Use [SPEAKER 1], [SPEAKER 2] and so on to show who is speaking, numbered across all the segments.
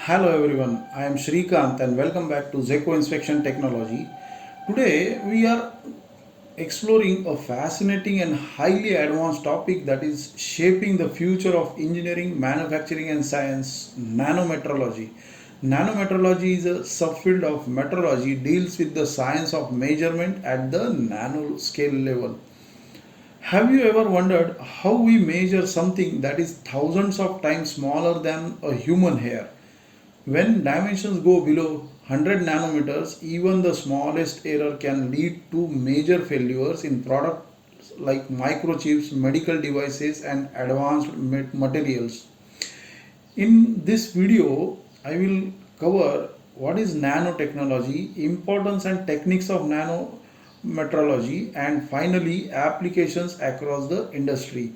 [SPEAKER 1] Hello everyone, I am Shrikant and welcome back to Zeco Inspection Technology. Today we are exploring a fascinating and highly advanced topic that is shaping the future of engineering, manufacturing and science, nanometrology. Nanometrology is a subfield of metrology deals with the science of measurement at the nanoscale level. Have you ever wondered how we measure something that is thousands of times smaller than a human hair? When dimensions go below 100 nanometers, even the smallest error can lead to major failures in products like microchips, medical devices, and advanced materials. In this video, I will cover what is nanotechnology, importance and techniques of nanometrology, and finally applications across the industry.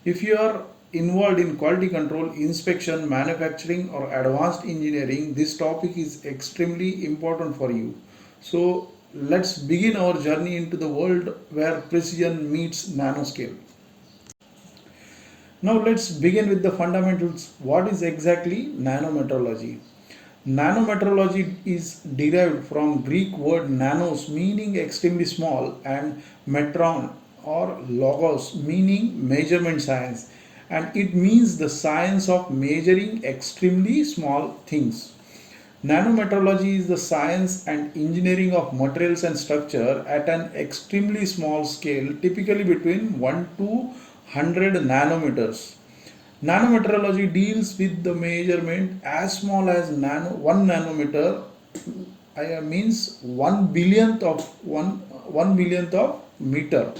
[SPEAKER 1] If you are involved in quality control, inspection, manufacturing, or advanced engineering, this topic is extremely important for you. So, let's begin our journey into the world where precision meets nanoscale. Now, let's begin with the fundamentals. What is exactly nanometrology? Nanometrology is derived from Greek word nanos meaning extremely small and metron or logos meaning measurement science, and it means the science of measuring extremely small things. Nanometrology is the science and engineering of materials and structure at an extremely small scale, typically between 1 to 100 nanometers. Nanometrology deals with the measurement as small as 1 nanometer, means 1 billionth of meter.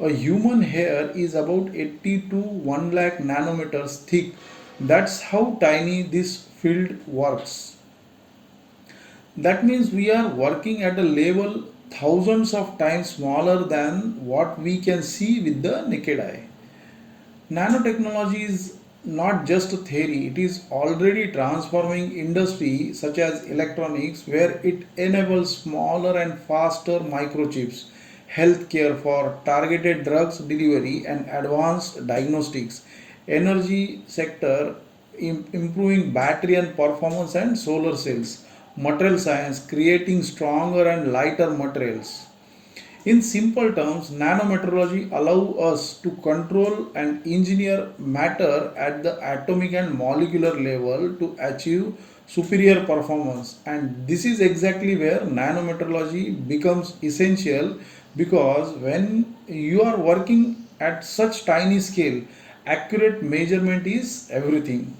[SPEAKER 1] A human hair is about 80 to 1 lakh nanometers thick. That's how tiny this field works. That means we are working at a level thousands of times smaller than what we can see with the naked eye. Nanotechnology is not just a theory, it is already transforming industry such as electronics, where it enables smaller and faster microchips, healthcare for targeted drugs delivery and advanced diagnostics, energy sector improving battery and performance and solar cells, material science creating stronger and lighter materials. In simple terms, nanometrology allows us to control and engineer matter at the atomic and molecular level to achieve superior performance. And this is exactly where nanometrology becomes essential, because when you are working at such tiny scale, accurate measurement is everything.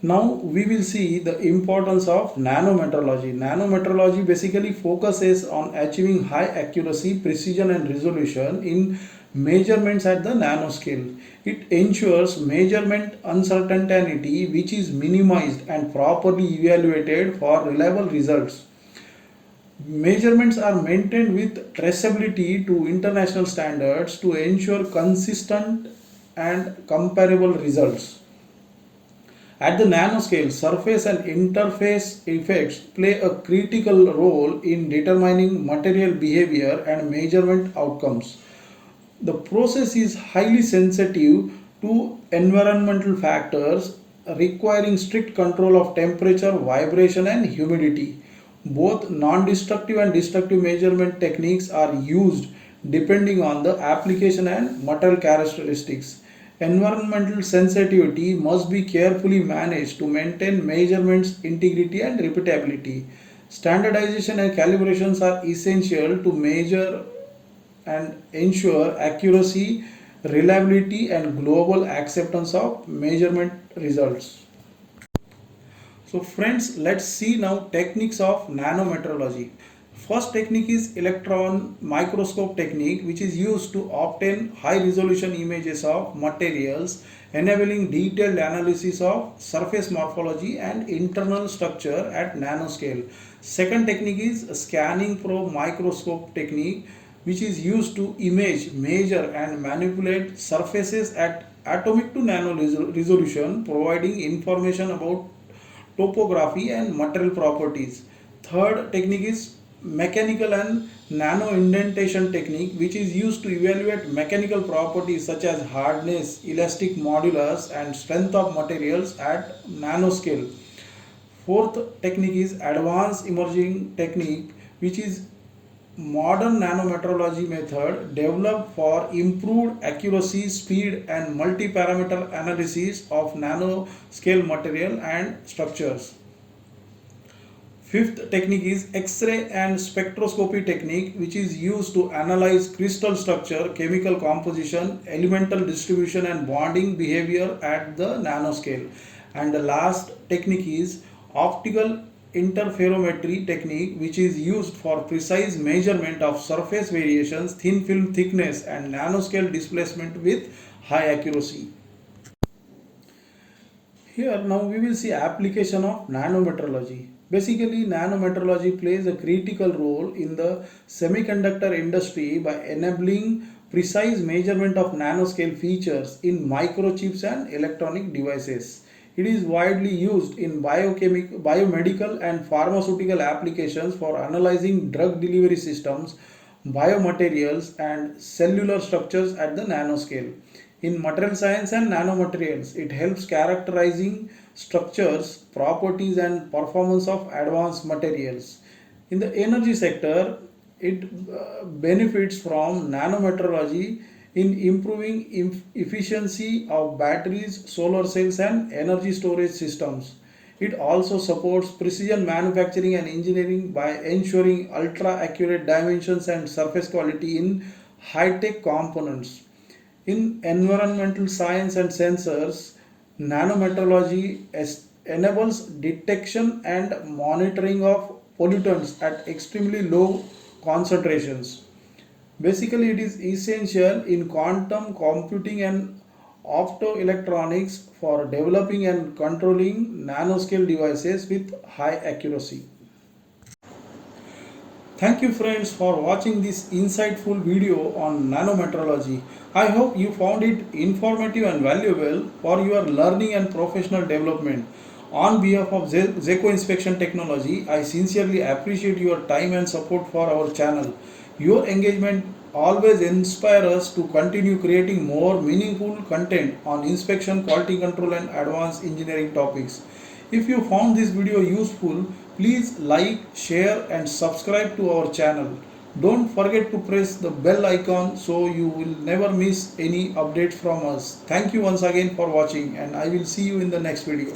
[SPEAKER 1] Now we will see the importance of nanometrology. Nanometrology basically focuses on achieving high accuracy, precision and resolution in measurements at the nanoscale. It ensures measurement uncertainty which is minimized and properly evaluated for reliable results. Measurements are maintained with traceability to international standards to ensure consistent and comparable results. At the nanoscale, surface and interface effects play a critical role in determining material behavior and measurement outcomes. The process is highly sensitive to environmental factors, requiring strict control of temperature, vibration, and humidity. Both non destructive and destructive measurement techniques are used depending on the application and material characteristics. Environmental sensitivity must be carefully managed to maintain measurements integrity and repeatability. Standardization and calibrations are essential to measure and ensure accuracy, reliability, and global acceptance of measurement results. So friends, let's see now techniques of nanometrology. First technique is electron microscope technique, which is used to obtain high resolution images of materials, enabling detailed analysis of surface morphology and internal structure at nanoscale. Second technique is scanning probe microscope technique, which is used to image, measure and manipulate surfaces at atomic to nano resolution, providing information about topography and material properties. Third technique is mechanical and nano indentation technique, which is used to evaluate mechanical properties such as hardness, elastic modulus, and strength of materials at nanoscale. Fourth technique is advanced emerging technique, which is modern nanometrology method developed for improved accuracy, speed, and multi-parameter analysis of nanoscale material and structures. Fifth technique is X-ray and spectroscopy technique, which is used to analyze crystal structure, chemical composition, elemental distribution, and bonding behavior at the nanoscale. And the last technique is optical interferometry technique, which is used for precise measurement of surface variations, thin film thickness, and nanoscale displacement with high accuracy. Here now we will see application of nanometrology. Basically, nanometrology plays a critical role in the semiconductor industry by enabling precise measurement of nanoscale features in microchips and electronic devices. It is widely used in biomedical and pharmaceutical applications for analyzing drug delivery systems, biomaterials, and cellular structures at the nanoscale. In material science and nanomaterials, it helps characterizing structures, properties, and performance of advanced materials. In the energy sector, it benefits from nanometrology in improving efficiency of batteries, solar cells, and energy storage systems. It also supports precision manufacturing and engineering by ensuring ultra accurate dimensions and surface quality in high tech components. In environmental science and sensors, nanometrology enables detection and monitoring of pollutants at extremely low concentrations. Basically, it is essential in quantum computing and optoelectronics for developing and controlling nanoscale devices with high accuracy. Thank you friends for watching this insightful video on nanometrology. I hope you found it informative and valuable for your learning and professional development. On behalf of Zeco Inspection Technology, I sincerely appreciate your time and support for our channel. Your engagement always inspires us to continue creating more meaningful content on inspection, quality control, and advanced engineering topics. If you found this video useful, please like, share, and subscribe to our channel. Don't forget to press the bell icon so you will never miss any updates from us. Thank you once again for watching, and I will see you in the next video.